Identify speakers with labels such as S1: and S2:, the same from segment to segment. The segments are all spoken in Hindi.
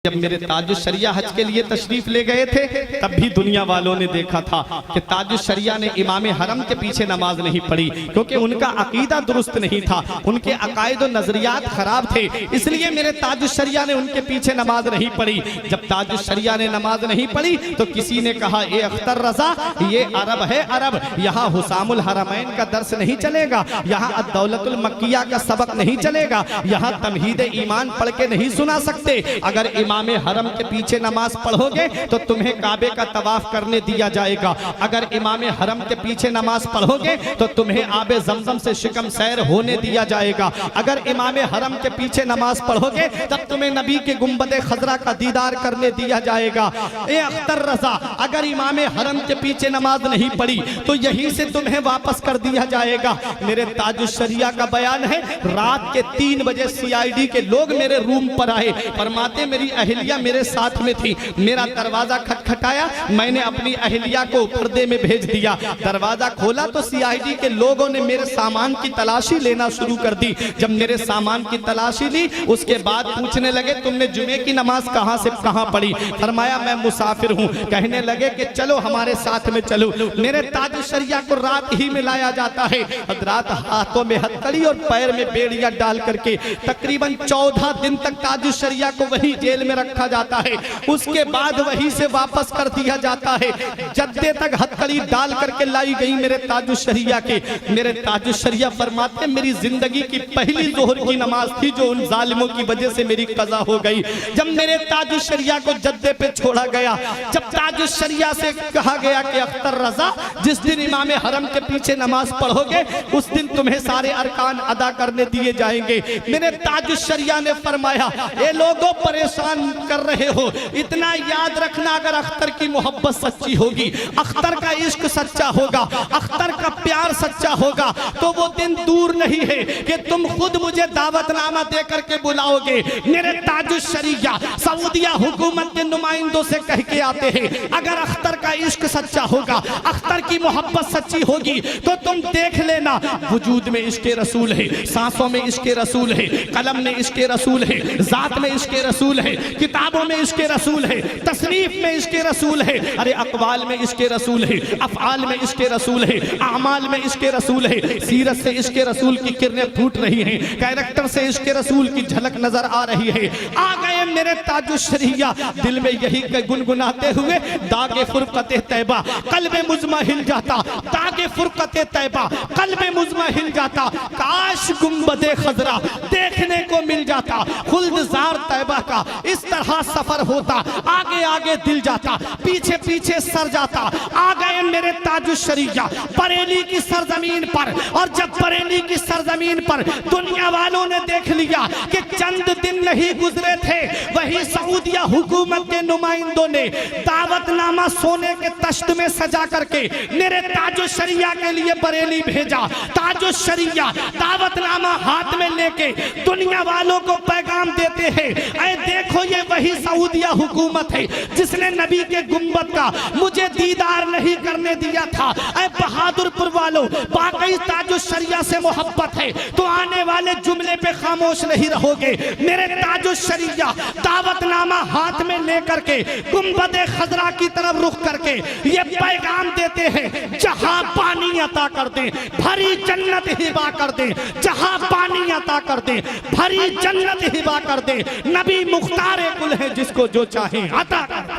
S1: जब मेरे ताजुश्शरिया हज के लिए तशरीफ ले गए थे तब भी दुनिया वालों ने देखा था कि ताजुश्शरिया ने इमाम हरम के पीछे नमाज नहीं पढ़ी, क्योंकि उनका अकीदा दुरुस्त नहीं था, उनके अकायद और नजरियात खराब थे, इसलिए मेरे ताजुश्शरिया ने उनके पीछे नमाज नहीं पढ़ी। जब ताजुश्शरिया ने नमाज नहीं पढ़ी तो किसी ने कहा, ये अख्तर रजा, ये अरब है अरब, यहाँ हुसामुल हरमैन का दर्स नहीं चलेगा, यहाँ अद-दौलतुल मक्किया का सबक नहीं चलेगा, यहाँ तमहीद ईमान पढ़ के नहीं सुना सकते। अगर इमाम हरम के पीछे नमाज पढ़ोगे तो तुम्हें काबे का तवाफ करने दिया जाएगा, अगर इमाम हरम के पीछे नमाज पढ़ोगे तो तुम्हें आबे ज़मज़म से शिकम सैर होने दिया जाएगा, अगर इमाम हरम के पीछे नमाज पढ़ोगे तब तुम्हें नबी के गुंबद खजरा का दीदार करने दिया जाएगा। ए अख्तर रजा, अगर इमाम हरम के पीछे नमाज नहीं पढ़ी तो यहीं से तुम्हें वापस कर दिया जाएगा। मेरे ताजुश्शरिया का बयान है, रात के 3 बजे CID के लोग मेरे रूम पर आए, फरमाते मेरी अहिलिया मेरे साथ में थी, मेरा दरवाजा खटखटाया, मैंने अपनी अहिलिया को पर्दे में भेज दिया, दरवाजा खोला तो CID के लोगों ने मेरे सामान की तलाशी लेना शुरू कर दी। जब मेरे सामान की तलाशी ली उसके बाद पूछने लगे, तुमने जुमे की नमाज कहां से कहां पढ़ी? फरमाया मैं मुसाफिर हूं। कहने लगे कि चलो हमारे साथ में चलो। मेरे ताजुश्शरिया को रात ही में लाया जाता है, रात हाथों में हथकड़ी और पैर में बेड़ियां डाल करके तकरीबन 14 दिन तक ताजुश्शरिया को वही जेल में रखा जाता है, उसके बाद वहीं से वापस कर दिया जाता है। जद्दे तक हथकड़ी डाल करके लाई गई मेरे ताजुश्शरिया के। मेरे ताजुश्शरिया फरमाते मेरी जिंदगी की पहली जोहर की नमाज थी जो उन जालिमों की वजह से मेरी कज़ा हो गई। जब मेरे ताजुश्शरिया को जद्दे पे छोड़ा गया, जब ताजुश्शरिया से कहा गया कि अख्तर रजा, जिस दिन इमाम हरम के पीछे नमाज पढ़ोगे उस दिन तुम्हें सारे अरकान अदा करने दिए जाएंगे। मेरे ताजुश्शरिया ने फरमाया, ये लोगों परेशान कर रहे हो, इतना याद रखना, अगर अख्तर की मोहब्बत सच्ची होगी, अख्तर का इश्क सच्चा होगा, अख्तर का प्यार सच्चा होगा, तो वो दिन दूर नहीं है कि तुम खुद मुझे दावतनामा दे करके बुलाओगे। मेरे ताजुश्शरिया सऊदिया हुकूमत के नुमाइंदों से कह के आते हैं, अगर अख्तर का इश्क सच्चा होगा, अख्तर की मोहब्बत सच्ची होगी तो तुम देख लेना, वजूद में इश्क़े रसूल है, सांसों में इश्क़े रसूल है, कलम में इश्क़े रसूल है, जात में इश्क़े रसूल है, किताबों में इश्क़े रसूल है, तसनीफ में इश्क़े रसूल है, अरे अक़वाल में इश्क़े रसूल है, अफ़आल में इश्क़े रसूल है, आमाल में इश्क़े रसूल है, सीरत से इश्क़े रसूल की किरणें फूट रही हैं, कैरेक्टर से इश्क़े रसूल की झलक नजर आ रही है। आ गए मेरे ताजुश्शरिया, दिल में यही गुनगुनाते हुए, दागे फुरक़ते तैबा क़ल्बे मुज़मा हिल जाता, दागे फुरक़ते तैबा क़ल्बे मुज़मा हिल जाता, काश गुंबदे खजरा देखने को मिल जाता, खुल्दजार तैबा का इस तरह सफर होता, आगे आगे दिल जाता, पीछे पीछे सर जाता। आ गए मेरे ताजुश्शरिया बरेली की सरजमीन पर, और जब बरेली की सरजमीन पर दुनिया वालों ने देख लिया कि चंद दिन नहीं गुजरे थे, वही सऊदिया हुकूमत के नुमाइंदों ने दावतनामा सोने के तश्त में सजा करके मेरे ताजुश्शरिया के लिए बरेली भेजा। ताजुश्शरिया दावतनामा हाथ में लेके दुनिया वालों को पैगाम देते हैं, ऐ देखो ये वही सऊदिया हुकूमत है जिसने नबी के गुंबद का मुझे दीदार नहीं करने दिया था। ऐ बहादुरपुर वालों, वाकई ताजुश्शरिया से मोहब्बत है तो आने वाले जुमले पे खामोश नहीं रहोगे। मेरे ताजुश्शरिया दावतनामा हाथ में लेकर के गुंबद खजरा की तरफ रुख करके ये पैगाम देते हैं, जहां पानी अता कर दे भरी जन्नत हिबा कर दे, जहां पानी अता कर दे भरी जन्नत हिबा कर दे, नबी मुख्तार कुल है जिसको जो चाहे अता कर दे।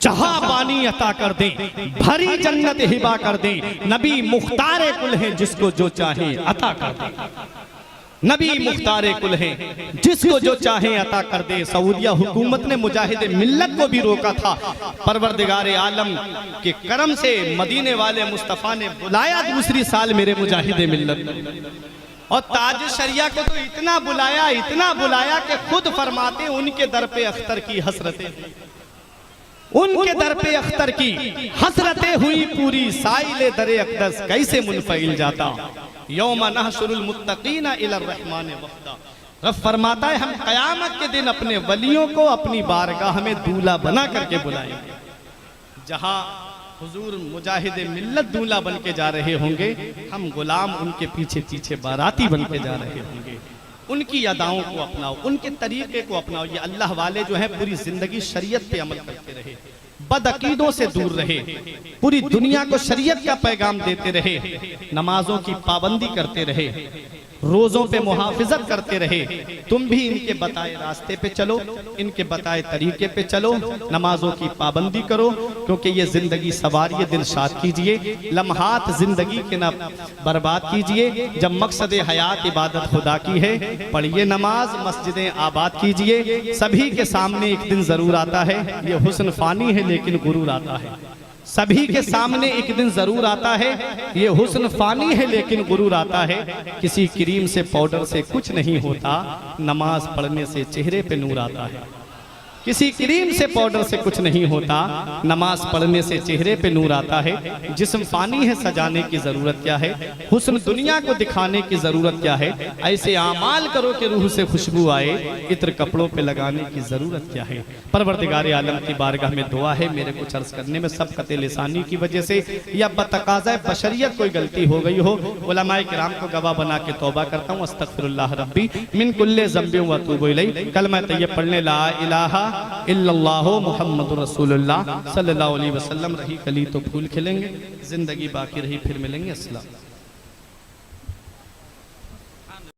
S1: जहां पानी अता कर दे भरी जन्नत हिबा कर दे, नबी मुख्तार कुल है जिसको जो चाहे अता कर दे, नबी मुख्तार कुल है जिसको जो चाहे अता कर दे। सऊदिया हुकूमत ने मुजाहिद मिल्लत को भी रोका था, परवरदिगार आलम के करम से मदीने वाले मुस्तफ़ा ने बुलाया दूसरी साल मेरे मुजाहिद मिल्लत, और ताजुश्शरिया को तो इतना बुलाया कि खुद फरमाते उनके दर पे अख्तर की हसरतें, उनके दर पे अख्तर की हसरतें हुई पूरी, साइले दरे अक़दस कैसे मुनफ़इल जाता, यौम नहशुरुल मुत्तक़ीना इलर रहमान वफ़दा। रब फरमाता है हम कयामत के दिन अपने वलियों को अपनी बारगाह में दूल्हा बना करके बुलाएंगे। जहां हुजूर मुजाहिद मिल्लत दूल्हा बन के जा रहे होंगे, हम गुलाम उनके पीछे पीछे बाराती बन के जा रहे होंगे। उनकी अदाओं को अपनाओ, उनके तरीके को अपनाओ। ये अल्लाह वाले जो हैं पूरी जिंदगी शरीयत पे अमल करते रहे, बदअकीदों से दूर रहे, पूरी दुनिया को शरीयत का पैगाम देते रहे, नमाजों की पाबंदी करते रहे, रोजों पे मुहाफिजत करते रहे। तुम भी इनके बताए रास्ते पे चलो, इनके बताए तरीके पे चलो, नमाजों की पाबंदी करो, क्योंकि ये जिंदगी सवारिये दिलशाद कीजिए, लम्हात जिंदगी के ना बर्बाद कीजिए। जब मकसद हयात इबादत खुदा की है, पढ़िए नमाज, मस्जिदें आबाद कीजिए। सभी के सामने एक दिन जरूर आता है, ये हुस्न फानी है लेकिन गुरूर आता है। सभी के सामने एक दिन जरूर आता है, ये हुस्न फानी है लेकिन गुरूर आता है। किसी क्रीम से पाउडर से कुछ नहीं होता, नमाज पढ़ने से चेहरे पे नूर आता है। किसी क्रीम से पाउडर से कुछ नहीं होता, नमाज पढ़ने से चेहरे पे नूर आता है। जिस्म फानी है, सजाने की जरूरत क्या है, हुस्न दुनिया को दिखाने की जरूरत क्या है। ऐसे आमाल करो कि रूह से खुशबू आए, इत्र कपड़ों पे लगाने की जरूरत क्या है। परवरदिगार आलम की बारगाह में दुआ है, मेरे कुछ अर्ज करने में सबकत लिसानी की वजह से या बतकाज़ा बशरियत कोई गलती हो गई हो, उलमाए किराम को गवाह बना के तौबा करता हूँ। अस्तगफिरुल्लाह रब्बी मिन कुल्ले ज़ंबिन व अतूबु इलैह। कलमा तैयब पढ़ने ला इलाहा इल्लल्लाहु मुहम्मदुर रसूलुल्लाह सल्लल्लाहु अलैहि वसल्लम। रही कली तो फूल खिलेंगे, जिंदगी बाकी रही फिर मिलेंगे। अस्सलाम।